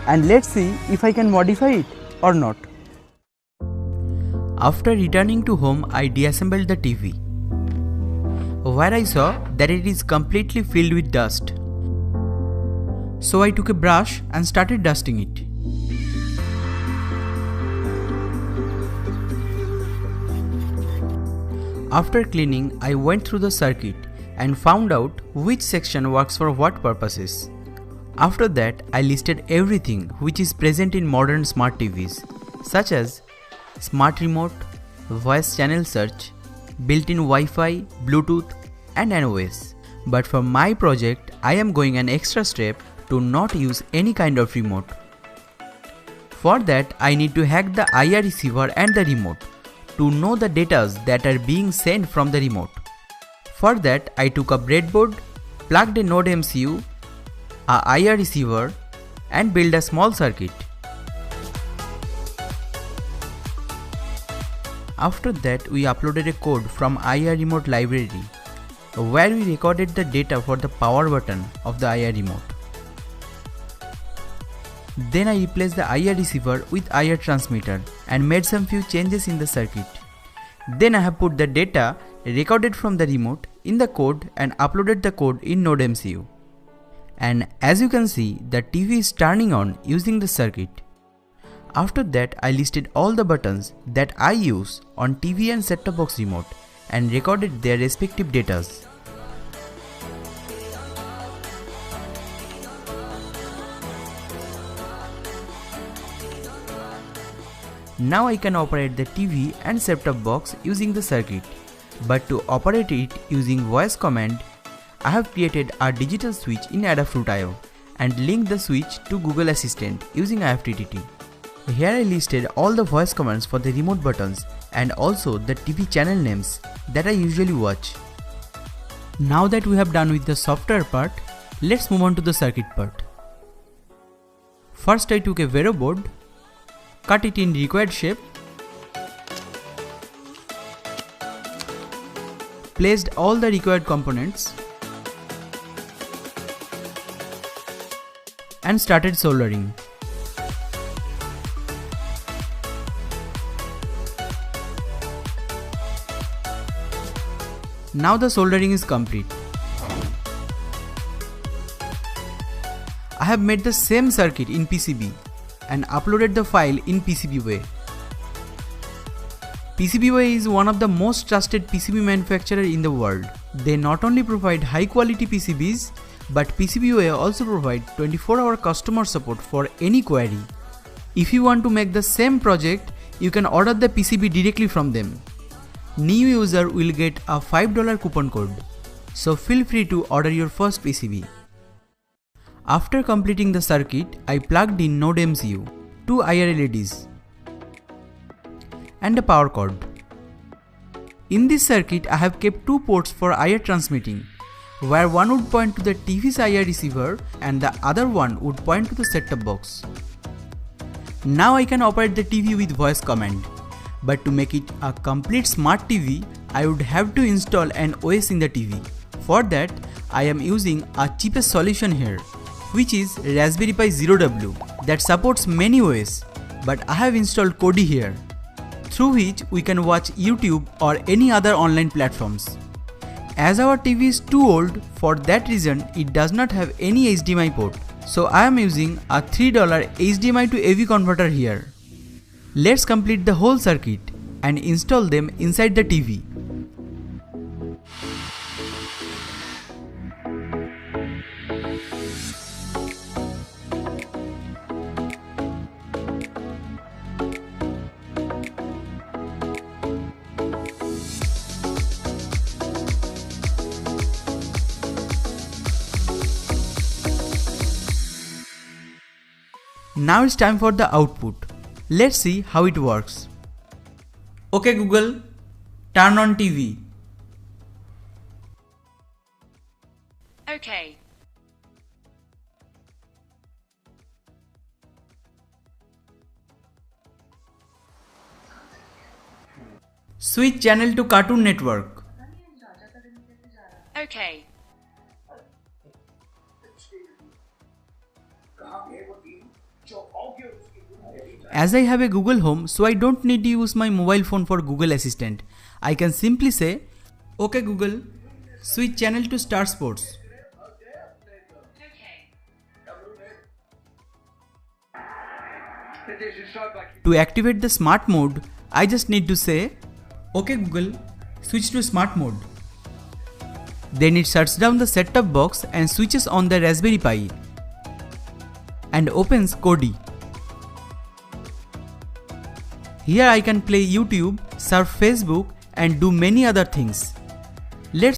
and let's see if I can modify it or not. After returning to home, I deassembled the TV, where I saw that it is completely filled with dust. So I took a brush and started dusting it. After cleaning, I went through the circuit and found out which section works for what purposes. After that, I listed everything which is present in modern smart TVs, such as smart remote, voice channel search, built-in Wi-Fi, Bluetooth and an OS. But for my project, I am going an extra step to not use any kind of remote. For that, I need to hack the IR receiver and the remote to know the data that are being sent from the remote. For that, I took a breadboard, plugged a Node MCU, a IR receiver and built a small circuit. After that, we uploaded a code from IR remote library where we recorded the data for the power button of the IR remote. Then I replaced the IR receiver with IR transmitter and made some few changes in the circuit. Then I have put the data recorded from the remote in the code and uploaded the code in Node MCU. And as you can see, the TV is turning on using the circuit. After that, I listed all the buttons that I use on TV and set-top box remote and recorded their respective datas. Now I can operate the TV and set-top box using the circuit, but to operate it using voice command, I have created a digital switch in Adafruit.io and linked the switch to Google Assistant using IFTTT. Here I listed all the voice commands for the remote buttons and also the TV channel names that I usually watch. Now that we have done with the software part, let's move on to the circuit part. First I took a Vero board, cut it in required shape, placed all the required components and started soldering. Now the soldering is complete. I have made the same circuit in PCB and uploaded the file in PCBWay. PCBWay is one of the most trusted PCB manufacturer in the world. They not only provide high quality PCBs, but PCBWay also provide 24-hour customer support for any query. If you want to make the same project, you can order the PCB directly from them. New user will get a $5 coupon code, so feel free to order your first PCB. After completing the circuit, I plugged in Node MCU, 2 IR LEDs and a power cord. In this circuit, I have kept 2 ports for IR transmitting, where one would point to the TV's IR receiver and the other one would point to the set-top box. Now I can operate the TV with voice command, but to make it a complete smart TV, I would have to install an OS in the TV. For that, I am using a cheapest solution here, which is Raspberry Pi Zero W that supports many OS, but I have installed Kodi here, through which we can watch YouTube or any other online platforms. As our TV is too old, for that reason it does not have any HDMI port, so I am using a $3 HDMI to AV converter here. Let's complete the whole circuit and install them inside the TV. Now it's time for the output. Let's see how it works. Okay Google, turn on TV. Okay. Switch channel to Cartoon Network. Okay. As I have a Google Home, so I don't need to use my mobile phone for Google Assistant. I can simply say, "Okay Google, switch channel to Star Sports." To activate the smart mode, I just need to say, "Okay Google, switch to smart mode." Then it shuts down the set-top box and switches on the Raspberry Pi and opens Kodi. Here I can play YouTube, surf Facebook and do many other things. Let's